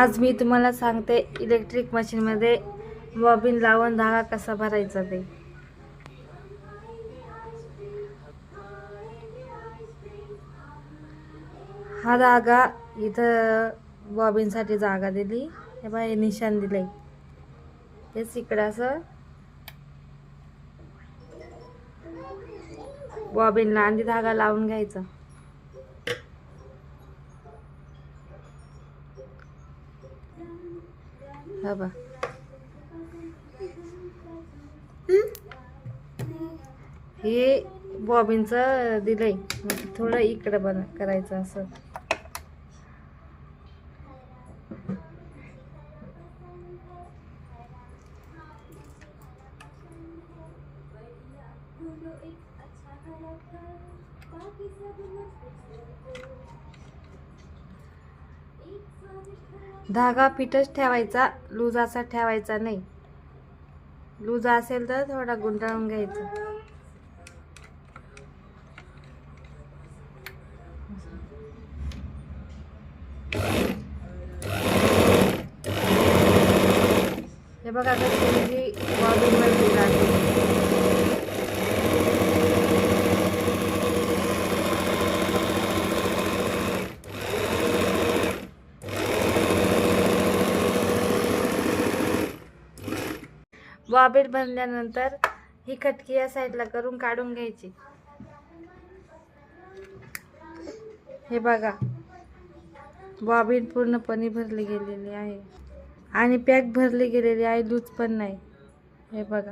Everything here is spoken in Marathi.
आज मी तुम्हाला सांगते इलेक्ट्रिक मशीनमध्ये बॉबिन लावून धागा कसा भरायचा ते। हा धागा इथं बॉबिनसाठी जागा दिली, हे बघा हे निशाण दिलंय, तेच इकडं असं बॉबिनला आधी धागा लावून घ्यायचा। हा बा हे बॉबिनचं दिलंय, मग थोडं इकडं करायचं असं। धागा फिटच ठेवायचा, लूज असा ठेवायचा नाही। लूज असेल तर थोडा गुंडाळून घ्यायचा। हे बघा कशी बॉबिन मध्ये लागली। बॉबिन बनल्यानंतर ही खटकी या साईडला करून काढून घ्यायची। हे बघा बॉबिन पूर्णपणे भरली गेलेली आहे आणि पॅक भरली गेलेली आहे, लूज पण नाही। हे बघा।